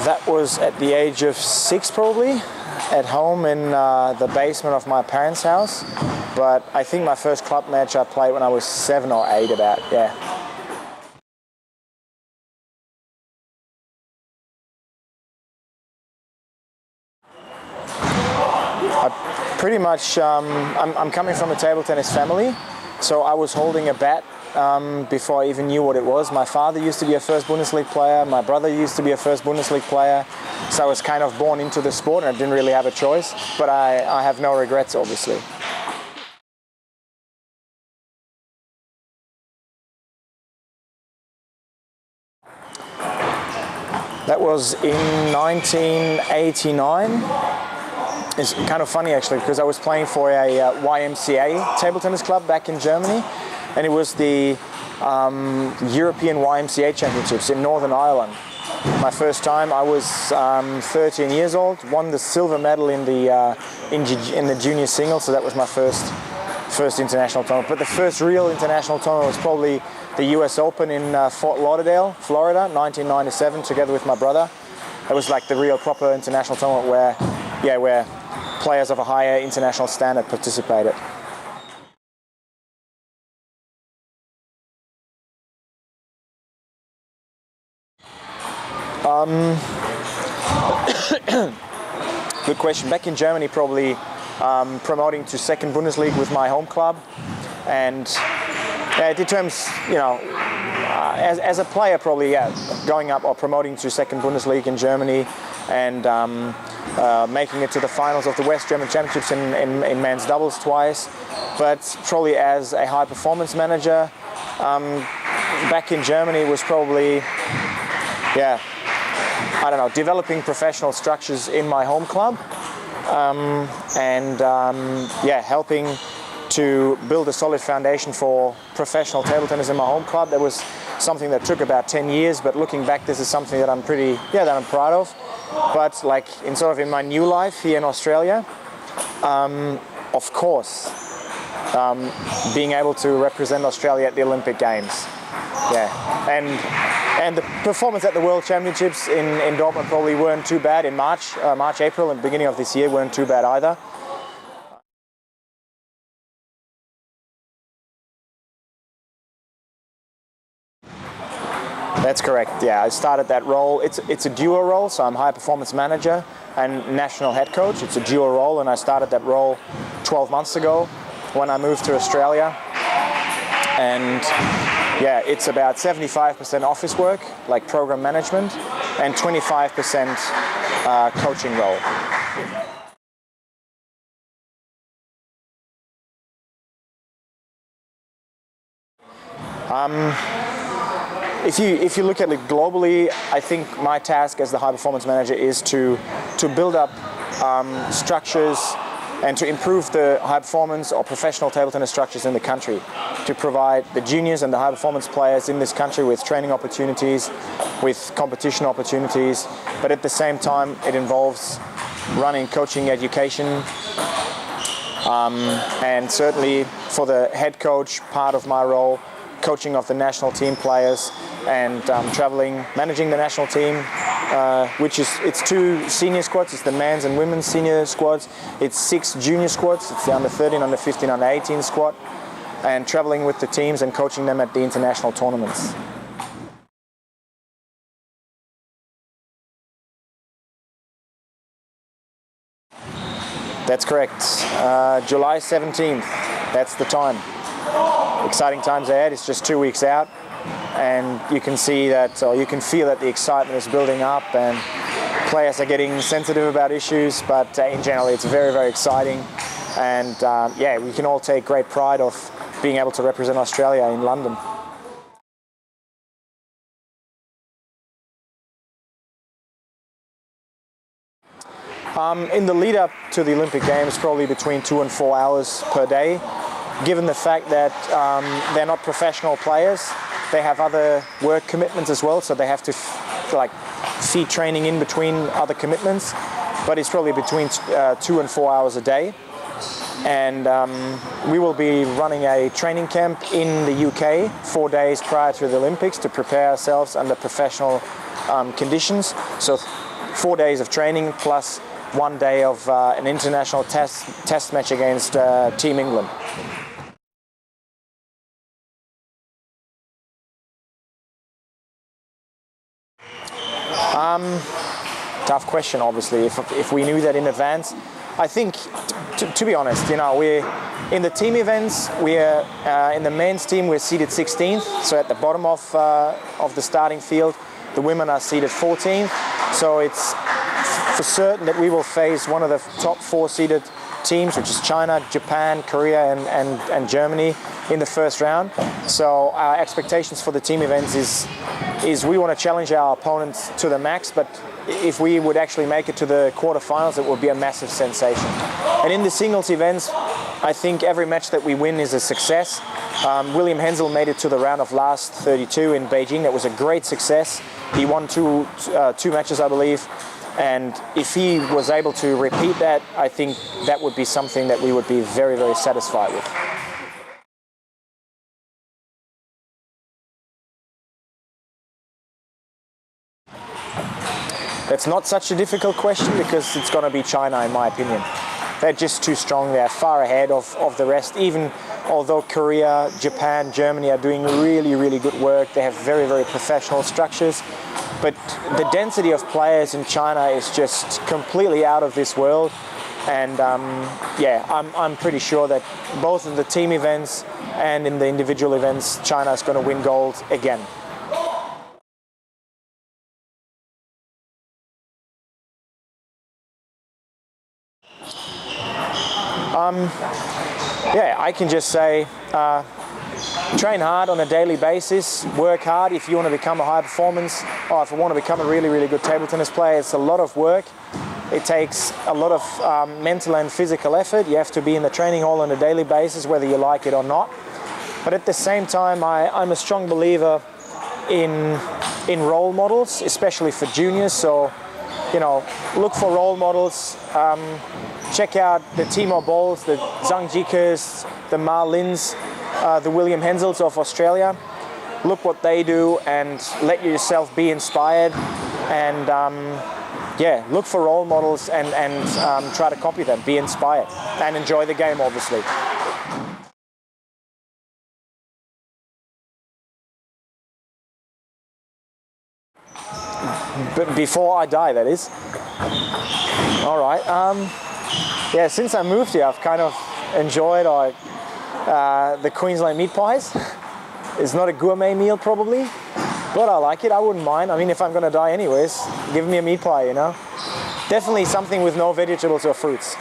That was at the age of 6 probably, at home in the basement of my parents' house. But I think my first club match I played when I was 7 or 8 about, yeah. Pretty much, I'm coming from a table tennis family, so I was holding a bat before I even knew what it was. My father used to be a first Bundesliga player, my brother used to be a first Bundesliga player, so I was kind of born into the sport and I didn't really have a choice, but I have no regrets, obviously. That was in 1989. It's kind of funny actually, because I was playing for a YMCA table tennis club back in Germany, and it was the European YMCA Championships in Northern Ireland. My first time, I was 13 years old, won the silver medal in the junior singles, so that was my first international tournament. But the first real international tournament was probably the US Open in Fort Lauderdale, Florida, 1997, together with my brother. It was like the real proper international tournament where players of a higher international standard participated. Good question. Back in Germany, probably promoting to second Bundesliga with my home club, and it determines, as a player, probably going up or promoting to second Bundesliga in Germany, and making it to the finals of the West German Championships in men's doubles twice. But probably as a high performance manager, back in Germany was probably, developing professional structures in my home club, helping to build a solid foundation for professional table tennis in my home club. That was something that took about 10 years, but looking back, this is something that I'm proud of. But like in my new life here in Australia, of course, being able to represent Australia at the Olympic Games. And the performance at the World Championships in Dortmund probably weren't too bad in March, April, and beginning of this year weren't too bad either. That's correct, yeah. I started that role. It's a dual role, so I'm high performance manager and national head coach. It's a dual role, and I started that role 12 months ago when I moved to Australia. And it's about 75% office work, like program management, and 25% coaching role. If you look at it globally, I think my task as the high performance manager is to build up structures and to improve the high performance or professional table tennis structures in the country, to provide the juniors and the high performance players in this country with training opportunities, with competition opportunities, but at the same time it involves running coaching education, and certainly for the head coach part of my role, coaching of the national team players, and traveling, managing the national team, it's 2 senior squads. It's the men's and women's senior squads. It's 6 junior squads. It's the under 13, under 15, under 18 squad, and traveling with the teams and coaching them at the international tournaments. That's correct. July 17th. That's the time. Exciting times ahead. It's just 2 weeks out, and you can see that, or you can feel that the excitement is building up, and players are getting sensitive about issues, but in general it's very, very exciting, and we can all take great pride of being able to represent Australia in London. In the lead up to the Olympic Games, probably between 2 and 4 hours per day. Given the fact that they're not professional players, they have other work commitments as well, so they have to feed training in between other commitments, but it's probably between 2 and 4 hours a day. And we will be running a training camp in the UK 4 days prior to the Olympics to prepare ourselves under professional conditions. So 4 days of training plus 1 day of an international test match against Team England. Tough question, obviously. If we knew that in advance, I think, to be honest, we're in the team events. We're in the men's team. We're seated 16th, so at the bottom of the starting field. The women are seated 14th, so it's for certain that we will face one of the top 4 seeded teams, which is China, Japan, Korea, and Germany in the first round. So our expectations for the team events is we want to challenge our opponents to the max, but if we would actually make it to the quarterfinals, it would be a massive sensation. And in the singles events, I think every match that we win is a success. William Hensel made it to the round of last 32 in Beijing. That was a great success. He won two matches, I believe. And if he was able to repeat that, I think that would be something that we would be very, very satisfied with. That's not such a difficult question because it's going to be China, in my opinion. They're just too strong. They're far ahead of the rest. Even although Korea, Japan, Germany are doing really, really good work, they have very, very professional structures. But the density of players in China is just completely out of this world. And I'm pretty sure that both in the team events and in the individual events, China is going to win gold again. I can just say train hard on a daily basis, work hard if you want to become a high performance, or if you want to become a really, really good table tennis player. It's a lot of work. It takes a lot of mental and physical effort. You have to be in the training hall on a daily basis, whether you like it or not. But at the same time, I'm a strong believer in role models, especially for juniors. So, look for role models. Check out the Timo Bolls, the Zhang Jikers, the Ma Lins, the William Hensels of Australia. Look what they do and let yourself be inspired. And look for role models and try to copy them. Be inspired and enjoy the game, obviously. But before I die, that is. All right. Since I moved here, I've kind of enjoyed the Queensland meat pies. It's not a gourmet meal probably, but I like it. I wouldn't mind. I mean, if I'm going to die anyways, give me a meat pie, Definitely something with no vegetables or fruits.